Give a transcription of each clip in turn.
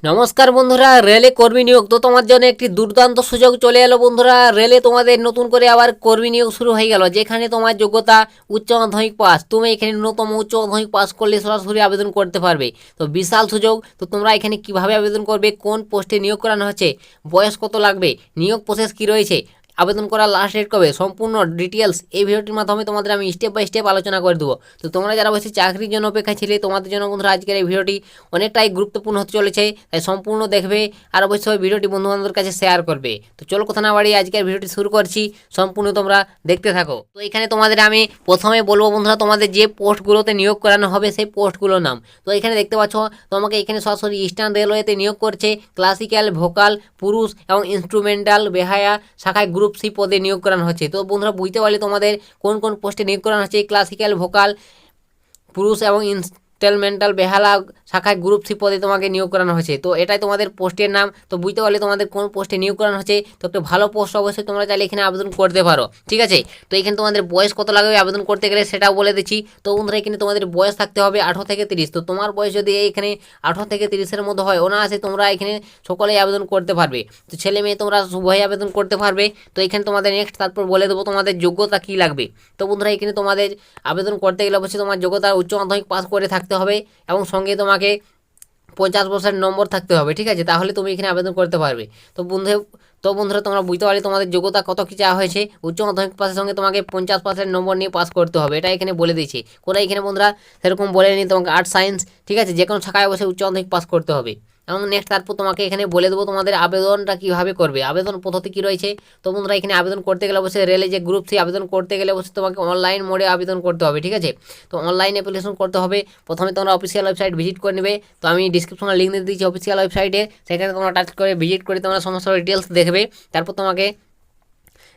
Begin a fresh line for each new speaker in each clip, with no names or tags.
নমস্কার বন্ধুরা, রেলে কর্মী নিয়োগ তো তোমার জন্য একটি দুর্দান্ত সুযোগ চলে এলো বন্ধুরা। রেলে তোমাদের নতুন করে আবার কর্মী নিয়োগ শুরু হয়ে গেল, যেখানে তোমার যোগ্যতা উচ্চ মাধ্যমিক পাস। তুমি এখানে ন্যূনতম উচ্চ মাধ্যমিক পাস করলে সরাসরি আবেদন করতে পারবে। তো বিশাল সুযোগ। তো তোমরা এখানে কিভাবে আবেদন করবে, কোন পোস্টে নিয়োগ করানো হচ্ছে, বয়স কত লাগবে, নিয়োগ প্রসেস কী রয়েছে, আবেদন করার লাস্ট ডেট কবে, সম্পূর্ণ ডিটেলস এই ভিডিওটির মাধ্যমে তোমাদের আমি স্টেপ বাই স্টেপ আলোচনা করে দেবো। তো তোমরা যারা বসে চাকরির জন্য অপেক্ষায় ছিলে, তোমাদের জন্য বন্ধুরা আজকের এই ভিডিওটি অনেকটাই গুরুত্বপূর্ণ হতে চলেছে, তাই সম্পূর্ণ দেখবে আর অবশ্যই ভিডিওটি বন্ধুবান্ধবের কাছে শেয়ার করবে। তো চলো কথা না বাড়িয়ে আজকের ভিডিওটি শুরু করছি, সম্পূর্ণ তোমরা দেখতে থাকো। তো এখানে তোমাদের আমি প্রথমে বলবো বন্ধুরা, তোমাদের যে পোস্টগুলোতে নিয়োগ করানো হবে সেই পোস্টগুলোর নাম। তো এখানে দেখতে পাচ্ছ তোমাকে এখানে সরাসরি ইস্টার্ন রেলওয়েতে নিয়োগ করছে ক্লাসিক্যাল ভোকাল পুরুষ এবং ইনস্ট্রুমেন্টাল বেহায়া শাখায় গ্রুপ সি পদে নিয়োগ করানো হচ্ছে। তো বন্ধুরা বুঝতে পারলে তোমাদের কোন কোন পোস্টে নিয়োগ করানো হচ্ছে। ক্লাসিক্যাল ভোকাল পুরুষ এবং ইনস্টলমেন্টাল বেহালা শাখায় গ্রুপ সি পদে তোমাকে নিয়োগ করানো হয়েছে। তো এটাই তোমাদের পোস্টের নাম। তো বুঝতে পারলে তোমাদের কোন পোস্টে নিয়োগ করানো হচ্ছে। তো একটা ভালো পোস্ট অবশ্যই তোমরা চাইলে এখানে আবেদন করতে পারো, ঠিক আছে। তো এখানে তোমাদের বয়স কত লাগবে আবেদন করতে গেলে সেটাও বলে দিচ্ছি। তো বন্ধুরা এখানে তোমাদের বয়স থাকতে হবে 18 থেকে 30। তো তোমার বয়স যদি এখানে 18 থেকে 30-এর মধ্যে হয়, অনায়াসে তোমরা এখানে সকলেই আবেদন করতে পারবে। তো ছেলে মেয়ে তোমরা উভয়ই আবেদন করতে পারবে। তো এখানে তোমাদের নেক্সট তারপর বলে দেবো তোমাদের যোগ্যতা কী লাগবে। তো বন্ধুরা এখানে তোমাদের আবেদন করতে গেলে অবশ্যই তোমার যোগ্যতা উচ্চ মাধ্যমিক পাস করে থাকতে হবে এবং সঙ্গে তোমাকে 50% নম্বর থাকতে হবে, ঠিক আছে, তাহলে তুমি এখানে আবেদন করতে পারবে। তো বন্ধুরা তোমরা বুঝতে পারলে তোমাদের যোগ্যতা কত কী চাওয়া হয়েছে। উচ্চ মাধ্যমিক পাসের সঙ্গে তোমাকে 50% নম্বর নিয়ে পাস করতে হবে, এটা এখানে বলে দিয়েছে। কোথায় এখানে বন্ধুরা সেরকম বলে নিই, তোমাকে আর্টস সায়েন্স, ঠিক আছে, যে কোনো শাখায় অবশ্যই উচ্চ মাধ্যমিক পাস করতে হবে। এবং নেক্সট তারপর তোমাকে এখানে বলে দেবো তোমাদের আবেদনটা কীভাবে করবে, আবেদন পদ্ধতি কী রয়েছে। তো বন্ধুরা এখানে আবেদন করতে গেলে অবশ্যই রেলে যে গ্রুপ সি আবেদন করতে গেলে অবশ্যই তোমাকে অনলাইন মোডে আবেদন করতে হবে, ঠিক আছে। তো অনলাইন অ্যাপ্লিকেশন করতে হবে। প্রথমে তোমরা অফিসিয়াল ওয়েবসাইট ভিজিট করে নেবে। তো আমি ডিসক্রিপশনে লিঙ্ক দিয়ে দিচ্ছি অফিসিয়াল ওয়েবসাইটে, সেখানে তোমরা টাচ করে ভিজিট করে তোমরা সমস্ত ডিটেলস দেখবে। তারপর তোমাকে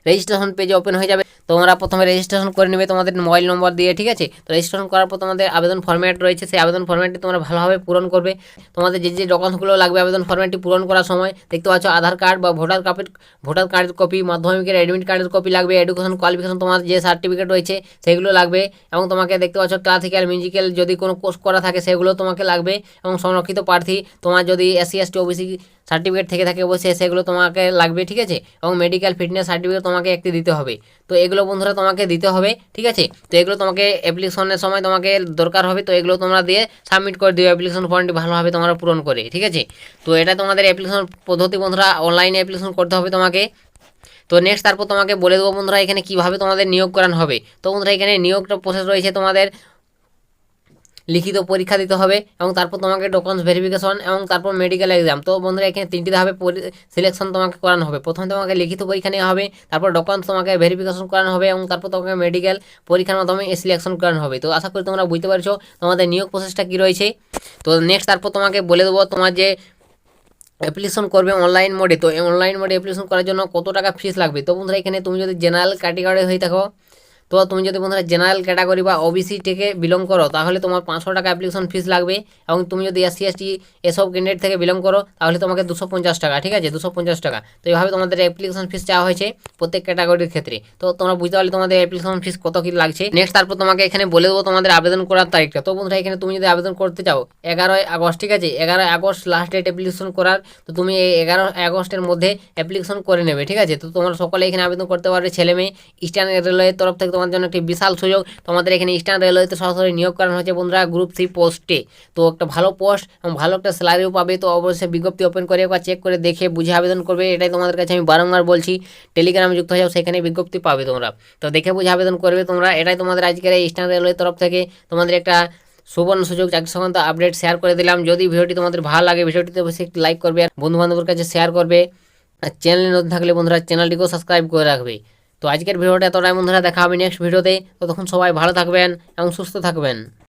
রেজিস্ট্রেশন পেজ ওপেন হয়ে যাবে। তোমরা প্রথমে রেজিস্ট্রেশন করে নেবে তোমাদের মোবাইল নম্বর দিয়ে, ঠিক আছে। তো রেজিস্ট্রেশন করার পর তোমাদের আবেদন ফরম্যাট রয়েছে, সেই আবেদন ফরম্যাটটি তোমরা ভালোভাবে পূরণ করবে। তোমাদের যে যে ডকুমেন্টসগুলো লাগবে আবেদন ফরম্যাটটি পূরণ করার সময় দেখতে পাচ্ছ আধার কার্ড বা ভোটার কার্ডের কপি, মাধ্যমিকের অ্যাডমিট কার্ডের কপি লাগবে, এডুকেশন কোয়ালিফিকেশন তোমার যে সার্টিফিকেট রয়েছে সেগুলো লাগবে, এবং তোমাকে দেখতে পাচ্ছ ক্লাসিক্যাল মিউজিক্যাল যদি কোনো কোর্স করা থাকে সেগুলো তোমাকে লাগবে, এবং সংরক্ষিত প্রার্থী তোমার যদি এসসি এসটি ওবিসি সার্টিফিকেট থেকে থাকে অবশ্যই সেগুলো তোমাকে লাগবে, ঠিক আছে। এবং মেডিকেল ফিটনেস সার্টিফিকেট তোমাকে একটি দিতে হবে। তো এগুলো বন্ধুরা তোমাকে দিতে হবে, ঠিক আছে। তো এগুলো তোমাকে অ্যাপ্লিকেশনের সময় তোমাকে দরকার হবে। তো এগুলো তোমরা দিয়ে সাবমিট করে দিও অ্যাপ্লিকেশন ফর্মটি ভালোভাবে তোমরা পূরণ করে, ঠিক আছে। তো এটা তোমাদের অ্যাপ্লিকেশন পদ্ধতি বন্ধুরা, অনলাইনে অ্যাপ্লিকেশন করতে হবে তোমাকে। তো নেক্সট তারপর তোমাকে বলে দেবো বন্ধুরা এখানে কীভাবে তোমাদের নিয়োগ করানো হবে। তো বন্ধুরা এখানে নিয়োগটা প্রসেস রয়েছে, তোমাদের লিখিত পরীক্ষা দিতে হবে এবং তারপর তোমাকে ডকুমেন্টস ভেরিফিকেশন এবং তারপর মেডিকেল এক্সাম। তো বন্ধুরা এখানে তিনটি ধাপে সিলেকশন তোমাকে করানো হবে। প্রথমে তোমাকে লিখিত পরীক্ষা নেওয়া হবে, তারপর ডকুমেন্টস তোমাকে ভেরিফিকেশন করানো হবে এবং তারপর তোমাকে মেডিকেল পরীক্ষার মাধ্যমে সিলেকশন করানো হবে। তো আশা করি তোমরা বুঝতে পারছো তোমাদের নিয়োগ প্রসেসটা কী রয়েছে। তো নেক্সট তারপর তোমাকে বলে দেবো তোমার যে অ্যাপ্লিকেশন করবে অনলাইন মোডে। তো অনলাইন মোডে অ্যাপ্লিকেশন করার জন্য কত টাকা ফিস লাগবে। তো বন্ধুরা এখানে তুমি যদি জেনারেল ক্যাটেগরি হয়ে থাকো, তো তুমি যদি বন্ধুরা জেনারেল ক্যাটাগরি বা ওবিসি থেকে বিলং করো তাহলে তোমার 500 টাকা অ্যাপ্লিকেশন ফিস লাগবে, এবং তুমি যদি এসসি এসটি এসব ক্যান্ডিডেট থেকে বিলং করো তাহলে তোমাকে 250 টাকা, ঠিক আছে, 250 টাকা। তো এইভাবে তোমাদের অ্যাপ্লিকেশন ফিস চাওয়া হয়েছে প্রত্যেক ক্যাটাগরির ক্ষেত্রে। তো তোমরা বুঝতে পারলে তোমাদের অ্যাপ্লিকেশন ফিস কত কী লাগছে। নেক্সট তারপর তোমাকে এখানে বলে দেবো তোমাদের আবেদন করার তারিখটা। তো বন্ধুরা এখানে তুমি যদি আবেদন করতে চাও 11ই আগস্ট, ঠিক আছে, 11ই আগস্ট লাস্ট ডেট অ্যাপ্লিকেশন করার। তো তুমি এই 11 আগস্টের মধ্যে অ্যাপ্লিকেশন করে নেবে, ঠিক আছে। তো তোমরা সকলে এখানে আবেদন করতে পারবে ছেলে মেয়ে। ইস্টার্ন রেলওয়ের তরফ থেকে তোমার জন্য একটি বিশাল সুযোগ। তোমাদের এখানে ইস্টার্ন রেলওয়েতে সরাসরি নিয়োগ করানো হচ্ছে বন্ধুরা গ্রুপ সি পোস্টে। তো একটা ভালো পোস্ট এবং ভালো একটা স্যালারিও পাবে। তো অবশ্যই বিজ্ঞপ্তি ওপেন করে একবার চেক করে দেখে বুঝে আবেদন করবে, এটাই তোমাদের কাছে আমি বারংবার বলছি। টেলিগ্রামে যুক্ত হয়ে যাও, সেখানে বিজ্ঞপ্তি পাবে তোমরা। তো দেখে বুঝে আবেদন করবে তোমরা, এটাই তোমাদের আজকের এই ইস্টার্ন রেলওয়ের তরফ থেকে তোমাদের একটা সুবর্ণ সুযোগ চাকরি সংক্রান্ত আপডেট শেয়ার করে দিলাম। যদি ভিডিওটি তোমাদের ভালো লাগে ভিডিওটিতে অবশ্যই একটি লাইক করবে আর বন্ধু বান্ধবের কাছে শেয়ার করবে। আর চ্যানেলে নতুন থাকলে বন্ধুরা চ্যানেলটিকেও সাবস্ক্রাইব করে রাখবে। তো আজকের ভিডিওটা এতটাই বন্ধুরা, দেখা হবে নেক্সট ভিডিওতে। ততক্ষণ সবাই ভালো থাকবেন এবং সুস্থ থাকবেন।